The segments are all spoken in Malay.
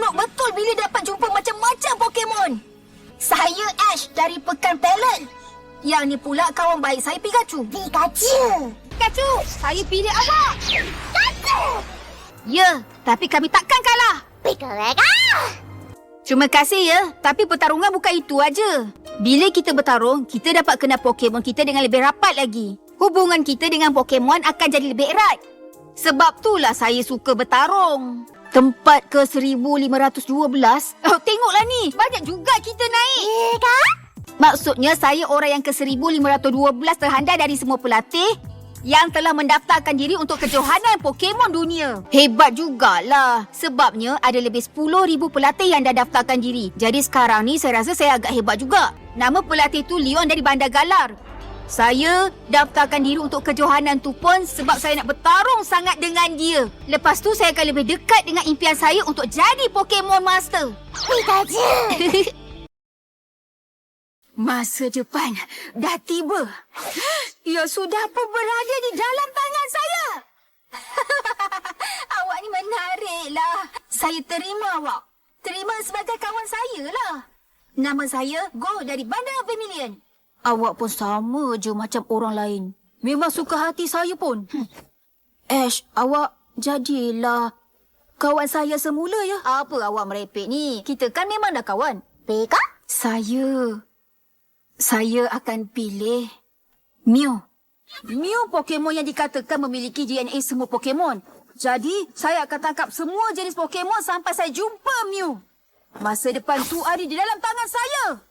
seronok betul bila dapat jumpa macam-macam Pokemon. Saya Ash dari Pekan Talent. Yang ni pula kawan baik saya Pikachu. Pikachu. Pikachu, saya pilih awak. Pikachu. Ya, tapi kami takkan kalah. Pikachu. Terima kasih ya, tapi pertarungan bukan itu aja. Bila kita bertarung, kita dapat kenal Pokemon kita dengan lebih rapat lagi. Hubungan kita dengan Pokemon akan jadi lebih erat. Sebab itulah saya suka bertarung. Tempat ke 1512. Oh, tengoklah ni. Banyak juga kita naik. Ya kan? Maksudnya saya orang yang ke 1512 terhandal dari semua pelatih yang telah mendaftarkan diri untuk kejohanan Pokemon dunia. Hebat jugalah. Sebabnya ada lebih 10,000 pelatih yang dah daftarkan diri. Jadi sekarang ni saya rasa saya agak hebat juga. Nama pelatih tu Leon dari Bandar Galar. Saya daftarkan diri untuk kejohanan tu pun sebab saya nak bertarung sangat dengan dia. Lepas tu saya akan lebih dekat dengan impian saya untuk jadi Pokemon Master. Pikachu. Masa depan dah tiba. Ia sudah pun berada di dalam tangan saya. Awak ni menariklah. Saya terima awak. Terima sebagai kawan saya lah. Nama saya Go dari Bandar Vermilion. Awak pun sama je macam orang lain. Memang suka hati saya pun. Ash, awak jadilah kawan saya semula ya. Apa awak merepek ni? Kita kan memang dah kawan. Pika? Saya akan pilih Mew. Mew Pokemon yang dikatakan memiliki DNA semua Pokemon. Jadi, saya akan tangkap semua jenis Pokemon sampai saya jumpa Mew. Masa depan tu ada di dalam tangan saya.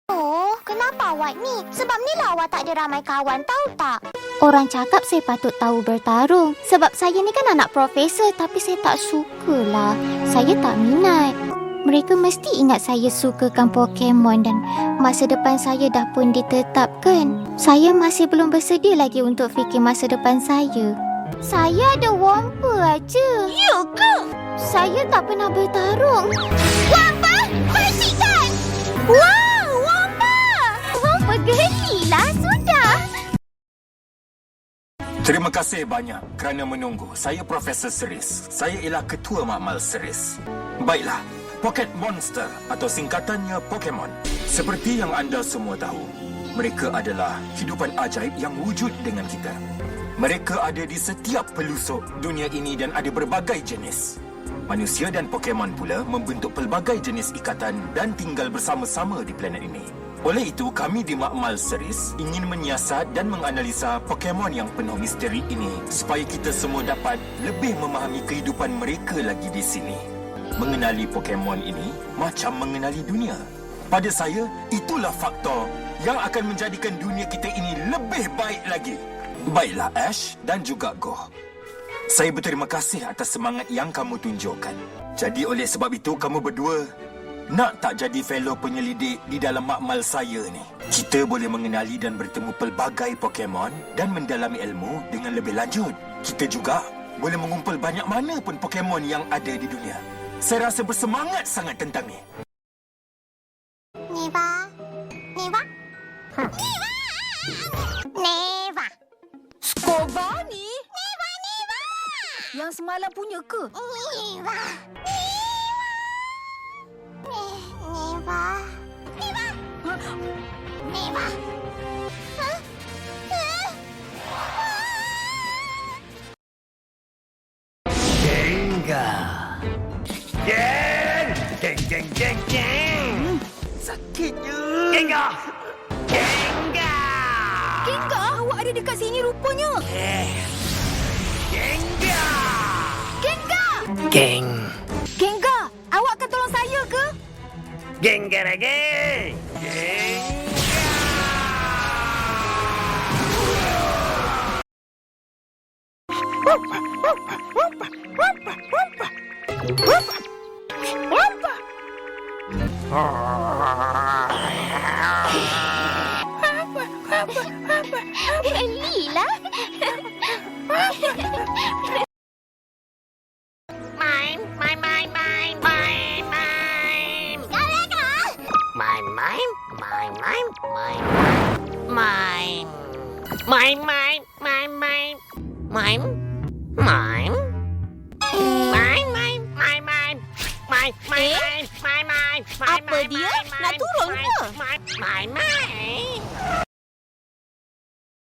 Oh, kenapa awak ni? Sebab ni lah awak tak ada ramai kawan, tahu tak? Orang cakap saya patut tahu bertarung. Sebab saya ni kan anak profesor tapi saya tak sukalah. Saya tak minat. Mereka mesti ingat saya sukakan Pokemon dan masa depan saya dah pun ditetapkan. Saya masih belum bersedia lagi untuk fikir masa depan saya. Saya ada Wampa aja. Ya ke? Saya tak pernah bertarung. Wampa! Perhatikan! Wow! Wampa! Wampa gelilah sudah. Terima kasih banyak kerana menunggu. Saya Profesor Seris. Saya ialah Ketua Makmal Seris. Baiklah, Pocket Monster atau singkatannya Pokemon. Seperti yang anda semua tahu, mereka adalah hidupan ajaib yang wujud dengan kita. Mereka ada di setiap pelusuk dunia ini dan ada berbagai jenis. Manusia dan Pokemon pula membentuk pelbagai jenis ikatan dan tinggal bersama-sama di planet ini. Oleh itu, kami di Makmal Seris ingin menyiasat dan menganalisa Pokemon yang penuh misteri ini supaya kita semua dapat lebih memahami kehidupan mereka lagi di sini. Mengenali Pokemon ini macam mengenali dunia. Pada saya, itulah faktor yang akan menjadikan dunia kita ini lebih baik lagi. Baiklah Ash dan juga Go. Saya berterima kasih atas semangat yang kamu tunjukkan. Jadi oleh sebab itu kamu berdua nak tak jadi fellow penyelidik di dalam makmal saya ni? Kita boleh mengenali dan bertemu pelbagai Pokemon dan mendalami ilmu dengan lebih lanjut. Kita juga boleh mengumpul banyak mana pun Pokemon yang ada di dunia. Saya rasa bersemangat sangat tentang ni. Neva. Neva. Neva. Skobani? Neva, Neva. Yang semalam punya ke? Neva. Neva. Neva. Neva. Gengar. Geng! Geng, geng, geng, geng! Sakitnya! Gengar! Gengar! Gengar, awak ada dekat sini rupanya. Gengar! Gengar! Geng! Gengar, awak akan tolong saya ke? Gengar lagi! Geng! Lila. Mime, mime, mime, mime, mime, mime. Galeka. Mime, mime, mime, mime, mime, mime. Mime, mime, mime, mime. Mime, mime. Mime, mime, mime, mime. Apa dia? Nak turun ke? Main.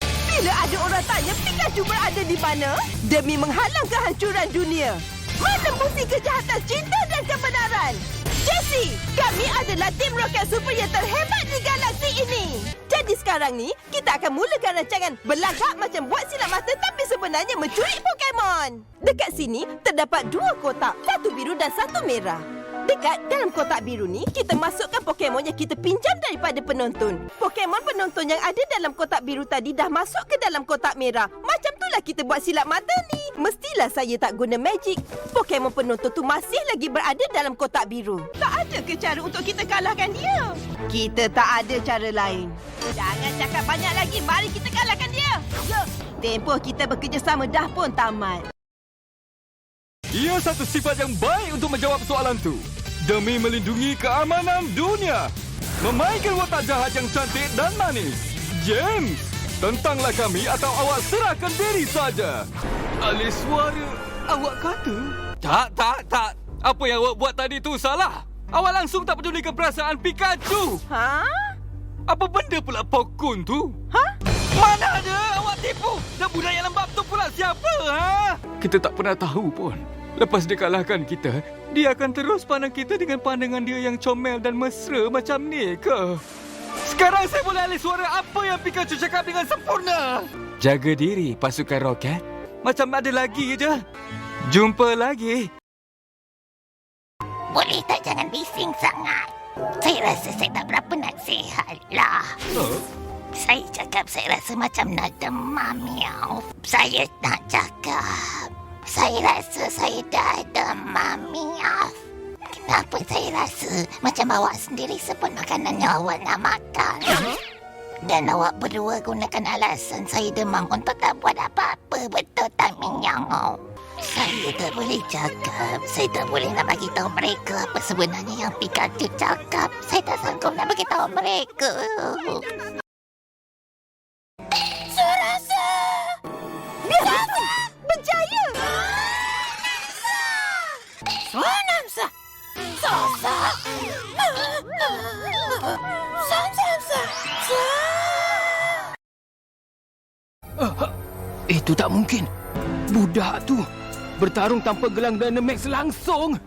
Bila ada orang tanya Pikachu berada di mana? Demi menghalang kehancuran dunia. Menembusi kejahatan cinta dan kebenaran. Jessie, kami adalah tim roket super yang terhebat di galaksi ini. Jadi sekarang ni, kita akan mulakan rancangan berlagak macam buat silap mata tapi sebenarnya mencuri Pokemon. Dekat sini, terdapat 2 kotak, satu biru dan satu merah. Dekat dalam kotak biru ni, kita masukkan Pokemon yang kita pinjam daripada penonton. Pokemon penonton yang ada dalam kotak biru tadi dah masuk ke dalam kotak merah. Macam itulah kita buat silap mata ni. Mestilah saya tak guna magic. Pokemon penonton tu masih lagi berada dalam kotak biru. Tak ada ke cara untuk kita kalahkan dia? Kita tak ada cara lain. Jangan cakap banyak lagi. Mari kita kalahkan dia. Jom. Tempoh kita bekerjasama dah pun tamat. Ia satu sifat yang baik untuk menjawab soalan tu. Demi melindungi keamanan dunia. Memainkan watak jahat yang cantik dan manis. James, tentanglah kami atau awak serahkan diri saja. Alih suara, awak kata? Tak. Apa yang awak buat tadi tu salah. Awak langsung tak pedulikan perasaan Pikachu. Ha? Apa benda pula Pokun tu? Ha? Mana ada awak tipu? Dan budak yang lembab tu pula siapa? Ha? Kita tak pernah tahu pun. Lepas dia kalahkan kita, dia akan terus pandang kita dengan pandangan dia yang comel dan mesra macam ni ke? Sekarang saya boleh alih suara apa yang Pikachu cakap dengan sempurna. Jaga diri, pasukan roket. Macam ada lagi je. Jumpa lagi. Boleh tak jangan bising sangat? Saya rasa saya tak berapa nak sihat lah. Saya cakap saya rasa macam nak demam, miau. Saya nak cakap. Saya rasa saya dah demam, miau. Kenapa saya rasa macam awak sendiri sebut makanan yang awak nak makan? Dan awak berdua gunakan alasan saya demam untuk tak buat apa-apa. Betul tak, miau? Saya tak boleh cakap. Saya tak boleh nak bagi tahu mereka apa sebenarnya yang Pikachu cakap. Saya tak sanggup nak bagi tahu mereka. Berjaya! Sonamsa! Sosa! Itu tak mungkin. Budak tu bertarung tanpa gelang Dynamax langsung.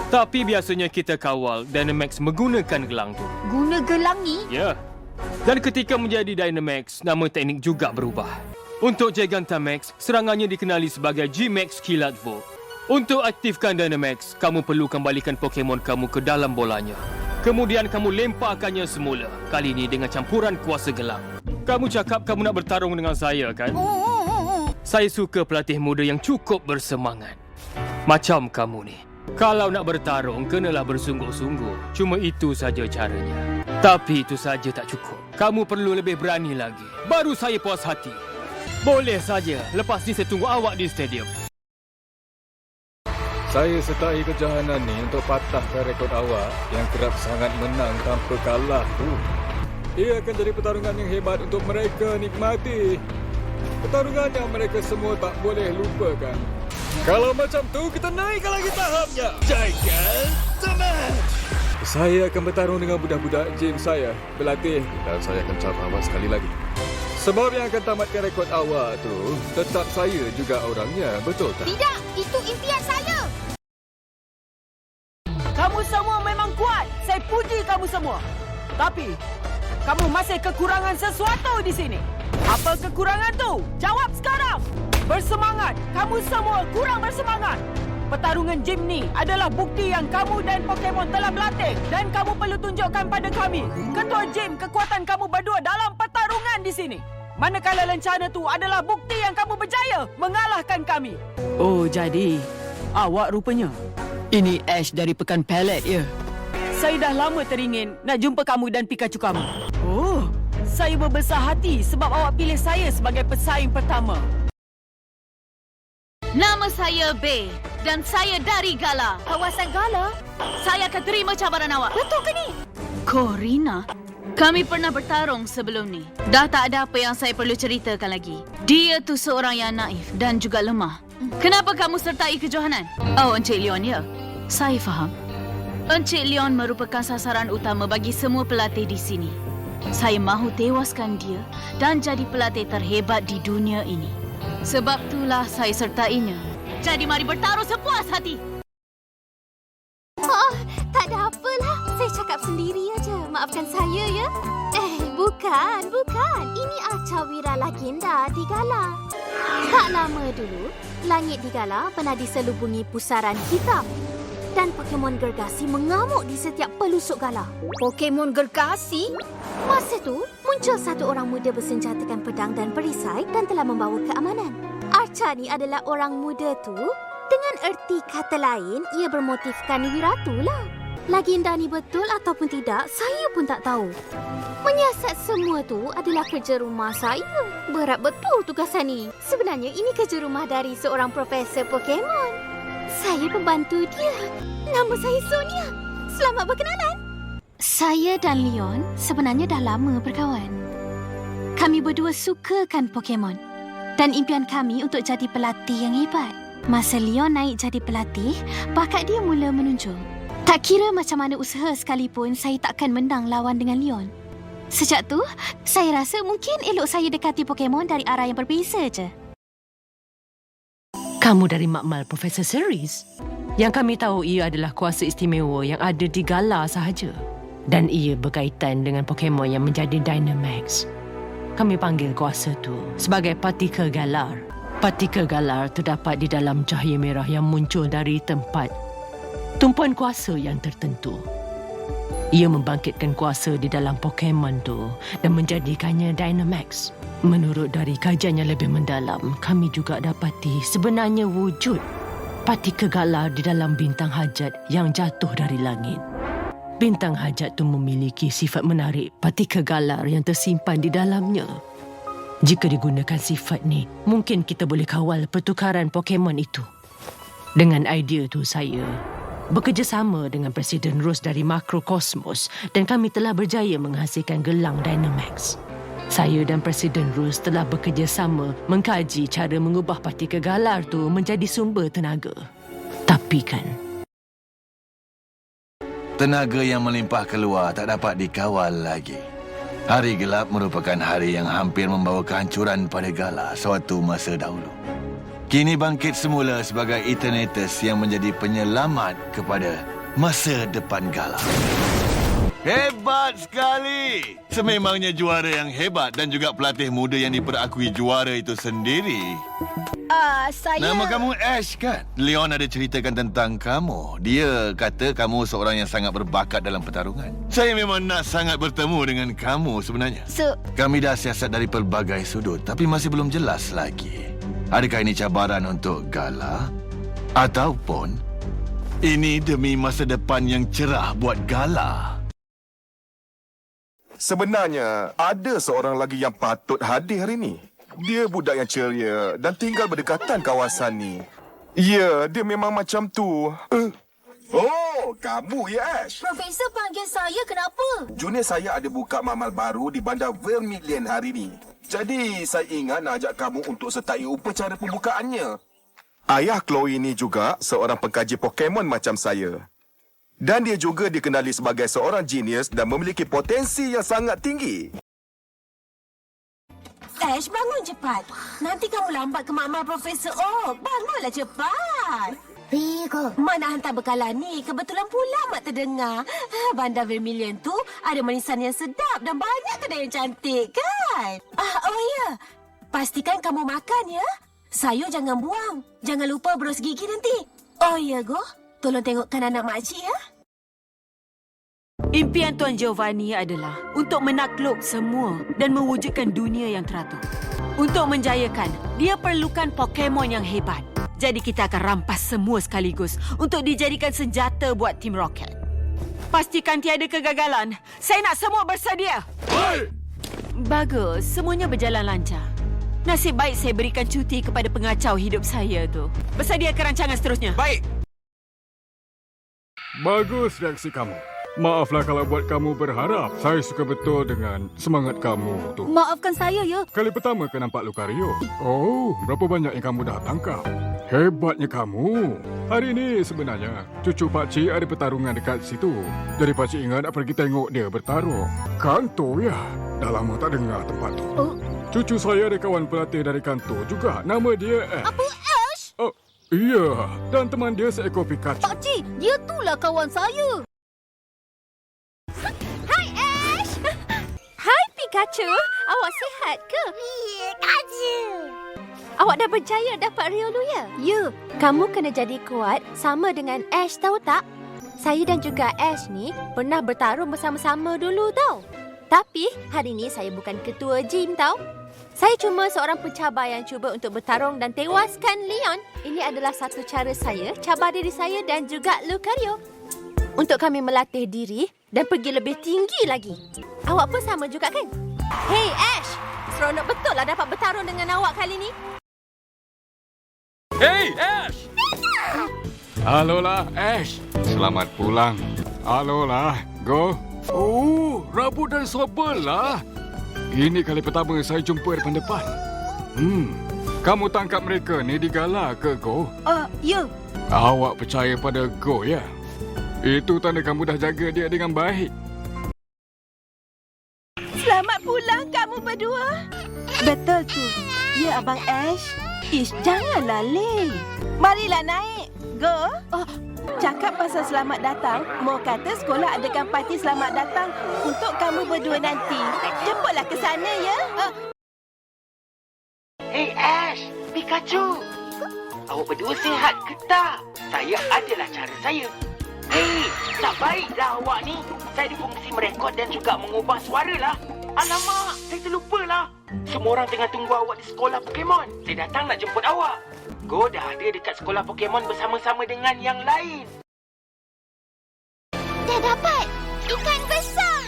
Tapi biasanya kita kawal Dynamax menggunakan gelang tu. Guna gelang ni? Ya. Dan ketika menjadi Dynamax, nama teknik juga berubah. Untuk Gigantamax, serangannya dikenali sebagai G-Max Kilat Volt. Untuk aktifkan Dynamax, kamu perlu kembalikan Pokemon kamu ke dalam bolanya. Kemudian kamu lemparkannya semula. Kali ini dengan campuran kuasa gelang. Kamu cakap kamu nak bertarung dengan saya, kan? Saya suka pelatih muda yang cukup bersemangat. Macam kamu ni. Kalau nak bertarung, kenalah bersungguh-sungguh. Cuma itu saja caranya. Tapi itu saja tak cukup. Kamu perlu lebih berani lagi. Baru saya puas hati. Boleh saja. Lepas ni saya tunggu awak di stadium. Saya sertai kejohanan ni untuk patahkan rekod awak yang kerap sangat menang tanpa kalah tu. Ia akan jadi pertarungan yang hebat untuk mereka nikmati. Pertarungan yang mereka semua tak boleh lupakan. Kalau macam tu, kita naikkan lagi tahapnya. Gigantamax! Saya akan bertarung dengan budak-budak gym saya, berlatih, dan saya akan capai awak sekali lagi. Sebab yang akan tamatkan rekod awak tu, tetap saya juga orangnya, betul tak? Tidak, itu impian saya. Kamu semua memang kuat. Saya puji kamu semua. Tapi, kamu masih kekurangan sesuatu di sini. Apa kekurangan tu? Jawab sekarang. Bersemangat. Kamu semua kurang bersemangat. Pertarungan gym ni adalah bukti yang kamu dan Pokemon telah berlatih. Dan kamu perlu tunjukkan pada kami, ketua gym, kekuatan kamu berdua dalam pertarungan di sini. Manakala lencana tu adalah bukti yang kamu berjaya mengalahkan kami. Oh, jadi awak rupanya. Ini Ash dari Pekan Pallet, ya? Saya dah lama teringin nak jumpa kamu dan Pikachu kamu. Oh, saya berbesar hati sebab awak pilih saya sebagai pesaing pertama. Nama saya Bay dan saya dari Gala. Kawasan Gala? Saya akan terima cabaran awak. Betul ke ni? Corina, kami pernah bertarung sebelum ni. Dah tak ada apa yang saya perlu ceritakan lagi. Dia tu seorang yang naif dan juga lemah. Kenapa kamu sertai kejohanan? Oh, Encik Leon, ya. Saya faham. Encik Leon merupakan sasaran utama bagi semua pelatih di sini. Saya mahu tewaskan dia dan jadi pelatih terhebat di dunia ini. Sebab itulah saya sertainya. Jadi mari bertaruh sepuas hati. Oh, tak ada apalah. Saya cakap sendiri aja. Maafkan saya ya. Bukan. Ini Arca Wira Legenda di Gala. Tak lama dulu, langit di Gala pernah diselubungi pusaran hitam. Dan Pokemon gergasi mengamuk di setiap pelusuk Gala. Pokemon gergasi? Masa tu, muncul satu orang muda bersenjatakan pedang dan perisai dan telah membawa keamanan. Arca ni adalah orang muda tu. Dengan erti kata lain, ia bermotifkan Wiratu lah. Legenda ni betul ataupun tidak, saya pun tak tahu. Menyiasat semua tu adalah kerja rumah saya. Berat betul tugasan ni. Sebenarnya ini kerja rumah dari seorang profesor Pokemon. Saya pembantu dia. Nama saya Sonia. Selamat berkenalan. Saya dan Leon sebenarnya dah lama berkawan. Kami berdua sukakan Pokemon. Dan impian kami untuk jadi pelatih yang hebat. Masa Leon naik jadi pelatih, bakat dia mula menunjuk. Tak kira macam mana usaha sekalipun, saya takkan menang lawan dengan Leon. Sejak tu, saya rasa mungkin elok saya dekati Pokemon dari arah yang berbeza je. Kamu dari makmal Profesor Series? Yang kami tahu ia adalah kuasa istimewa yang ada di Gala sahaja. Dan ia berkaitan dengan Pokemon yang menjadi Dynamax. Kami panggil kuasa tu sebagai Partikel Galar. Partikel Galar terdapat di dalam cahaya merah yang muncul dari tempat tumpuan kuasa yang tertentu. Ia membangkitkan kuasa di dalam Pokemon tu dan menjadikannya Dynamax. Menurut dari kajian yang lebih mendalam, kami juga dapati sebenarnya wujud partikel galar di dalam bintang hajat yang jatuh dari langit. Bintang hajat tu memiliki sifat menarik partikel galar yang tersimpan di dalamnya. Jika digunakan sifat ni, mungkin kita boleh kawal pertukaran Pokemon itu. Dengan idea tu saya bekerjasama dengan Presiden Rose dari Makrokosmos dan kami telah berjaya menghasilkan gelang Dynamax. Saya dan Presiden Rose telah bekerjasama mengkaji cara mengubah partikel galar tu menjadi sumber tenaga. Tapi kan, tenaga yang melimpah keluar tak dapat dikawal lagi. Hari gelap merupakan hari yang hampir membawa kehancuran pada Gala suatu masa dahulu. Kini bangkit semula sebagai Eternatus yang menjadi penyelamat kepada masa depan Gala. Hebat sekali! Sememangnya juara yang hebat dan juga pelatih muda yang diperakui juara itu sendiri. Saya... Nama kamu Ash kan? Leon ada ceritakan tentang kamu. Dia kata kamu seorang yang sangat berbakat dalam pertarungan. Saya memang nak sangat bertemu dengan kamu sebenarnya. Kami dah siasat dari pelbagai sudut tapi masih belum jelas lagi. Adakah ini cabaran untuk Gala? Ataupun ini demi masa depan yang cerah buat Gala? Sebenarnya, ada seorang lagi yang patut hadir hari ini. Dia budak yang ceria dan tinggal berdekatan kawasan ni. Ya, dia memang macam tu. Oh, kamu ya, Ash. Profesor panggil saya kenapa? Junior saya ada buka mamal baru di bandar Vermilion hari ni. Jadi, saya ingat nak ajak kamu untuk sertai upacara pembukaannya. Ayah Chloe ni juga seorang pengkaji Pokemon macam saya. Dan dia juga dikenali sebagai seorang genius dan memiliki potensi yang sangat tinggi. Ash, bangun cepat. Nanti kamu lambat ke makmal Profesor Oak. Bangunlah cepat. Rigo. Mak nak hantar bekalan ni. Kebetulan pula Mak terdengar. Bandar Vermilion tu ada manisan yang sedap dan banyak kedai yang cantik, kan? Oh ya. Pastikan kamu makan, ya. Sayur jangan buang. Jangan lupa berus gigi nanti. Oh ya, Go. Tolong tengokkan anak makcik, ya. Impian Tuan Giovanni adalah untuk menakluk semua dan mewujudkan dunia yang teratur. Untuk menjayakan, dia perlukan Pokemon yang hebat. Jadi kita akan rampas semua sekaligus untuk dijadikan senjata buat Team Rocket. Pastikan tiada kegagalan. Saya nak semua bersedia. Bagus, semuanya berjalan lancar. Nasib baik saya berikan cuti kepada pengacau hidup saya tu. Bersedia ke rancangan seterusnya? Baik. Bagus reaksi kamu. Maaflah kalau buat kamu berharap. Saya suka betul dengan semangat kamu tu. Maafkan saya, ya. Kali pertama ke nampak Lucario? Oh, berapa banyak yang kamu dah tangkap? Hebatnya kamu. Hari ini sebenarnya cucu pakcik ada pertarungan dekat situ. Jadi pakcik ingat nak pergi tengok dia bertarung. Kantor ya. Dah lama tak dengar tempat tu. Oh. Cucu saya ada kawan pelatih dari kantor juga. Nama dia Ash. Apa Ash? Oh, iya. Dan teman dia seekor Pikachu. Pakcik, dia tulah kawan saya. Hai Ash. Hai Pikachu. Awak sihat ke? Pikachu. Awak dah berjaya dapat Riolu ya? Ya. Kamu kena jadi kuat sama dengan Ash, tahu tak? Saya dan juga Ash ni pernah bertarung bersama-sama dulu tau. Tapi hari ni saya bukan ketua gym tau. Saya cuma seorang pencabar yang cuba untuk bertarung dan tewaskan Leon. Ini adalah satu cara saya cabar diri saya dan juga Lucario. Untuk kami melatih diri dan pergi lebih tinggi lagi. Awak pun sama juga kan? Hey Ash, seronok betul lah dapat bertarung dengan awak kali ni. Hey, Ash! Alolah, Ash. Selamat pulang. Alolah, Go. Oh, rambut dan sobel lah. Ini kali pertama saya jumpa depan depan. Kamu tangkap mereka ni di gala ke, Go? Ya. Awak percaya pada Go, ya? Itu tanda kamu dah jaga dia dengan baik. Selamat pulang kamu berdua. Betul tu. Ya, Abang Ash. Ish, janganlah, Ling. Marilah naik. Go. Cakap pasal selamat datang, Mo kata sekolah adakan parti selamat datang untuk kamu berdua nanti. Jemputlah ke sana, ya. Hey Ash, Pikachu. Awak berdua sihat ke tak? Saya adalah cara saya. Hei, tak baiklah awak ni. Saya ada fungsi merekod dan juga mengubah suara lah. Alamak, saya terlupalah. Semua orang tengah tunggu awak di sekolah Pokemon. Saya datang nak jemput awak. Go dah ada dekat sekolah Pokemon bersama-sama dengan yang lain. Dah dapat ikan besar.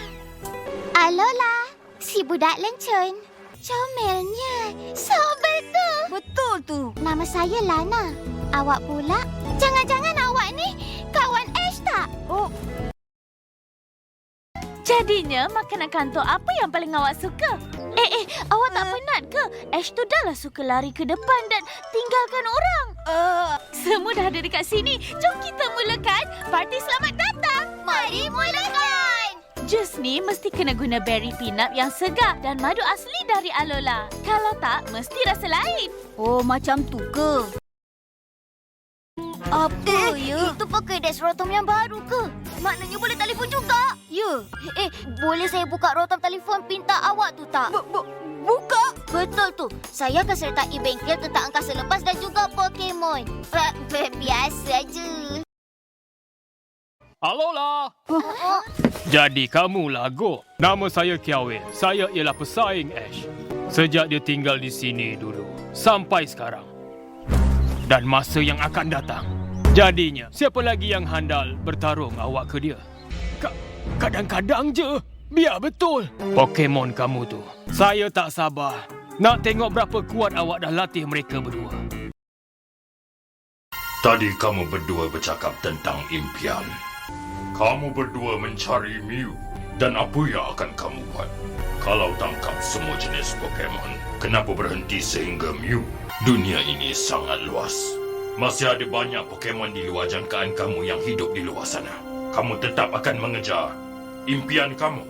Alola, si budak lencun. Comelnya. So betul. Betul tu. Nama saya Lana. Awak pula? Jangan-jangan awak ni kawan Ash tak? Oh. Jadinya makanan kantor apa yang paling awak suka? Awak tak penat ke? Ash tu dah lah suka lari ke depan dan tinggalkan orang. Semua dah ada dekat sini. Jom kita mulakan parti selamat datang. Mari mulakan. Jus ni mesti kena guna berry peanut yang segar dan madu asli dari Alola. Kalau tak, mesti rasa lain. Oh, macam tu ke? Apa ya? Itu pakai Dash Rotom yang baru ke? Maknanya boleh telefon juga? Ya. Boleh saya buka rotom telefon pintar awak tu tak? Buka? Betul tu. Saya akan sertai bengkel tentang angkasa lepas dan juga Pokemon. Biasa je. Alola! Jadi kamulah Go. Nama saya Kiawin. Saya ialah pesaing Ash. Sejak dia tinggal di sini dulu. Sampai sekarang. Dan masa yang akan datang. Jadinya, siapa lagi yang handal bertarung awak ke dia? Kadang-kadang je. Biar betul. Pokemon kamu tu. Saya tak sabar. Nak tengok berapa kuat awak dah latih mereka berdua. Tadi kamu berdua bercakap tentang impian. Kamu berdua mencari Mew. Dan apa yang akan kamu buat? Kalau tangkap semua jenis Pokemon, kenapa berhenti sehingga Mew? Dunia ini sangat luas. Masih ada banyak Pokemon di luar jangkaan kamu yang hidup di luar sana. Kamu tetap akan mengejar impian kamu.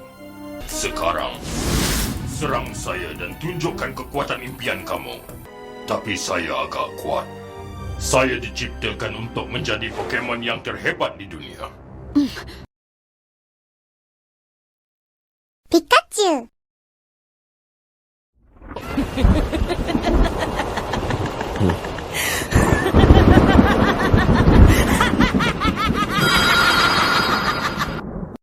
Sekarang, serang saya dan tunjukkan kekuatan impian kamu. Tapi saya agak kuat. Saya diciptakan untuk menjadi Pokemon yang terhebat di dunia. Pikachu.